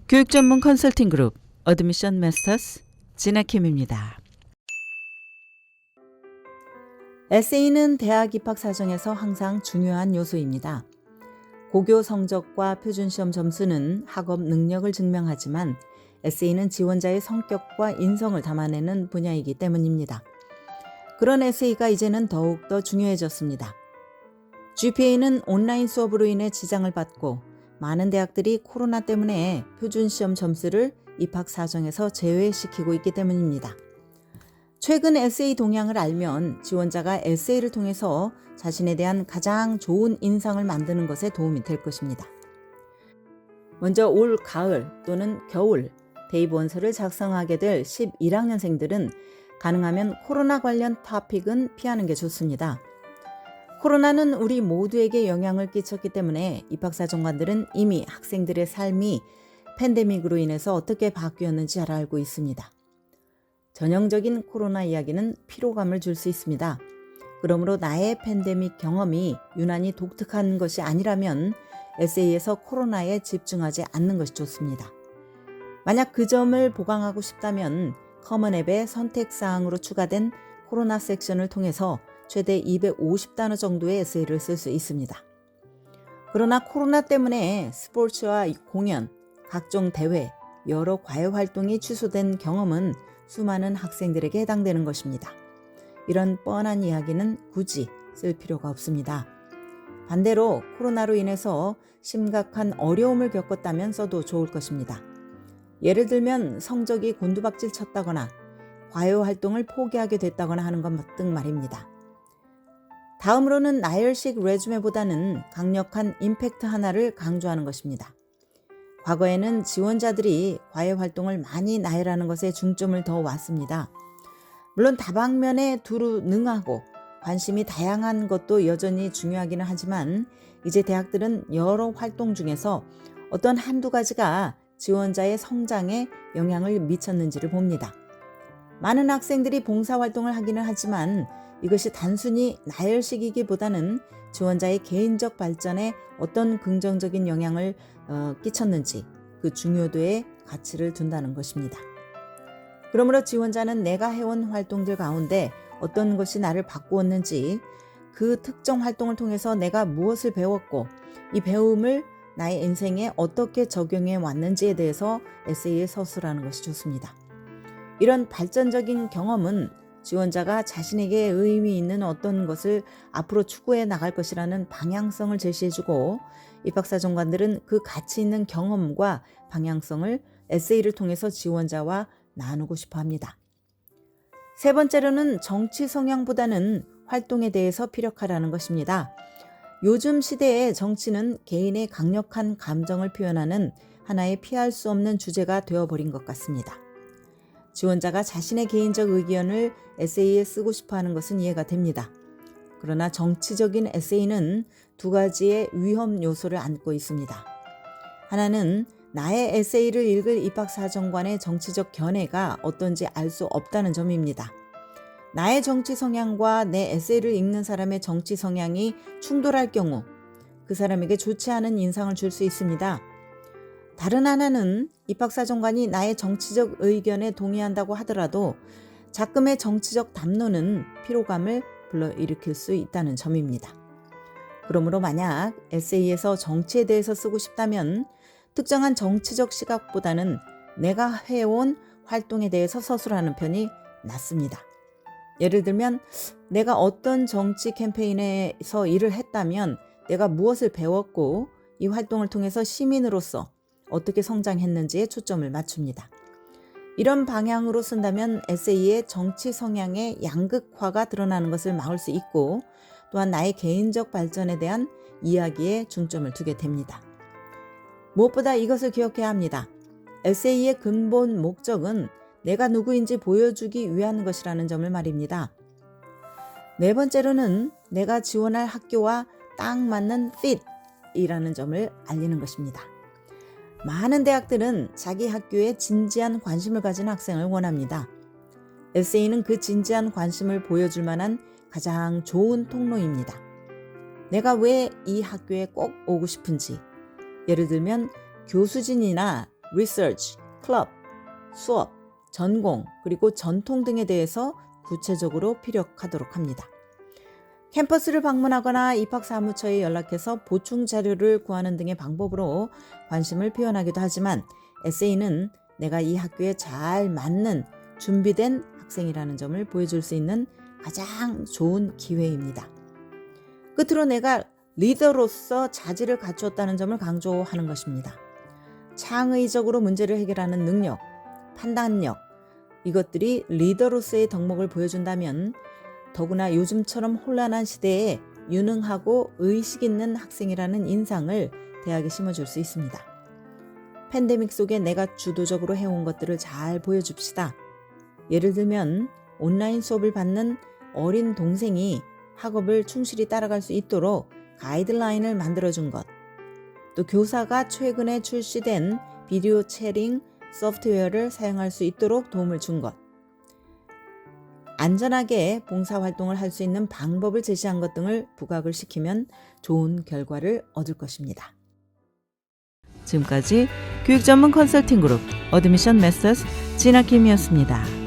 교육 전문 컨설팅 그룹 어드미션 마스터스 진아킴입니다. 에세이는 대학 입학 사정에서 항상 중요한 요소입니다. 고교 성적과 표준시험 점수는 학업 능력을 증명하지만 에세이는 지원자의 성격과 인성을 담아내는 분야이기 때문입니다. 그런 에세이가 이제는 더욱더 중요해졌습니다. GPA는 온라인 수업으로 인해 지장을 받고 많은 대학들이 코로나 때문에 표준시험 점수를 입학 사정에서 제외시키고 있기 때문입니다. 최근 에세이 동향을 알면 지원자가 에세이를 통해서 자신에 대한 가장 좋은 인상을 만드는 것에 도움이 될 것입니다. 먼저 올 가을 또는 겨울 대입원서를 작성하게 될 11학년생들은 가능하면 코로나 관련 토픽은 피하는 게 좋습니다. 코로나는 우리 모두에게 영향을 끼쳤기 때문에 입학사정관들은 이미 학생들의 삶이 팬데믹으로 인해서 어떻게 바뀌었는지 잘 알고 있습니다. 전형적인 코로나 이야기는 피로감을 줄 수 있습니다. 그러므로 나의 팬데믹 경험이 유난히 독특한 것이 아니라면 에세이에서 코로나에 집중하지 않는 것이 좋습니다. 만약 그 점을 보강하고 싶다면 커먼 앱의 선택사항으로 추가된 코로나 섹션을 통해서 최대 250단어 정도의 에세이를 쓸 수 있습니다. 그러나 코로나 때문에 스포츠와 공연, 각종 대회, 여러 과외 활동이 취소된 경험은 수많은 학생들에게 해당되는 것입니다. 이런 뻔한 이야기는 굳이 쓸 필요가 없습니다. 반대로 코로나로 인해서 심각한 어려움을 겪었다면 써도 좋을 것입니다. 예를 들면 성적이 곤두박질 쳤다거나 과외 활동을 포기하게 됐다거나 하는 것 등 말입니다. 다음으로는 나열식 레주메보다는 강력한 임팩트 하나를 강조하는 것입니다. 과거에는 지원자들이 과외 활동을 많이 나열하는 것에 중점을 더 놨습니다. 물론 다방면에 두루 능하고 관심이 다양한 것도 여전히 중요하기는 하지만 이제 대학들은 여러 활동 중에서 어떤 한두 가지가 지원자의 성장에 영향을 미쳤는지를 봅니다. 많은 학생들이 봉사활동을 하기는 하지만 이것이 단순히 나열식이기보다는 지원자의 개인적 발전에 어떤 긍정적인 영향을 끼쳤는지 그 중요도에 가치를 둔다는 것입니다. 그러므로 지원자는 내가 해온 활동들 가운데 어떤 것이 나를 바꾸었는지, 그 특정 활동을 통해서 내가 무엇을 배웠고 이 배움을 나의 인생에 어떻게 적용해 왔는지에 대해서 에세이에 서술하는 것이 좋습니다. 이런 발전적인 경험은 지원자가 자신에게 의미 있는 어떤 것을 앞으로 추구해 나갈 것이라는 방향성을 제시해주고 입학사정관들은 그 가치 있는 경험과 방향성을 에세이를 통해서 지원자와 나누고 싶어 합니다. 세 번째로는 정치 성향보다는 활동에 대해서 피력하라는 것입니다. 요즘 시대의 정치는 개인의 강력한 감정을 표현하는 하나의 피할 수 없는 주제가 되어버린 것 같습니다. 지원자가 자신의 개인적 의견을 에세이에 쓰고 싶어하는 것은 이해가 됩니다. 그러나 정치적인 에세이는 두 가지의 위험 요소를 안고 있습니다. 하나는 나의 에세이를 읽을 입학사정관의 정치적 견해가 어떤지 알 수 없다는 점입니다. 나의 정치 성향과 내 에세이를 읽는 사람의 정치 성향이 충돌할 경우 그 사람에게 좋지 않은 인상을 줄 수 있습니다. 다른 하나는 입학사정관이 나의 정치적 의견에 동의한다고 하더라도 작금의 정치적 담론은 피로감을 불러일으킬 수 있다는 점입니다. 그러므로 만약 에세이에서 정치에 대해서 쓰고 싶다면 특정한 정치적 시각보다는 내가 해온 활동에 대해서 서술하는 편이 낫습니다. 예를 들면 내가 어떤 정치 캠페인에서 일을 했다면 내가 무엇을 배웠고 이 활동을 통해서 시민으로서 어떻게 성장했는지에 초점을 맞춥니다. 이런 방향으로 쓴다면 에세이의 정치 성향의 양극화가 드러나는 것을 막을 수 있고 또한 나의 개인적 발전에 대한 이야기에 중점을 두게 됩니다. 무엇보다 이것을 기억해야 합니다. 에세이의 근본 목적은 내가 누구인지 보여주기 위한 것이라는 점을 말입니다. 네 번째로는 내가 지원할 학교와 딱 맞는 fit이라는 점을 알리는 것입니다. 많은 대학들은 자기 학교에 진지한 관심을 가진 학생을 원합니다. 에세이는 그 진지한 관심을 보여줄 만한 가장 좋은 통로입니다. 내가 왜 이 학교에 꼭 오고 싶은지, 예를 들면 교수진이나 리서치, 클럽, 수업, 전공, 그리고 전통 등에 대해서 구체적으로 피력하도록 합니다. 캠퍼스를 방문하거나 입학사무처에 연락해서 보충 자료를 구하는 등의 방법으로 관심을 표현하기도 하지만 에세이는 내가 이 학교에 잘 맞는 준비된 학생이라는 점을 보여줄 수 있는 가장 좋은 기회입니다. 끝으로 내가 리더로서 자질을 갖추었다는 점을 강조하는 것입니다. 창의적으로 문제를 해결하는 능력, 판단력, 이것들이 리더로서의 덕목을 보여준다면 더구나 요즘처럼 혼란한 시대에 유능하고 의식 있는 학생이라는 인상을 대학에 심어줄 수 있습니다. 팬데믹 속에 내가 주도적으로 해온 것들을 잘 보여줍시다. 예를 들면 온라인 수업을 받는 어린 동생이 학업을 충실히 따라갈 수 있도록 가이드라인을 만들어준 것, 또 교사가 최근에 출시된 비디오 채팅 소프트웨어를 사용할 수 있도록 도움을 준 것, 안전하게 봉사활동을 할 수 있는 방법을 제시한 것 등을 부각을 시키면 좋은 결과를 얻을 것입니다. 지금까지 교육전문 컨설팅 그룹 어드미션 메서스 진아킴이었습니다.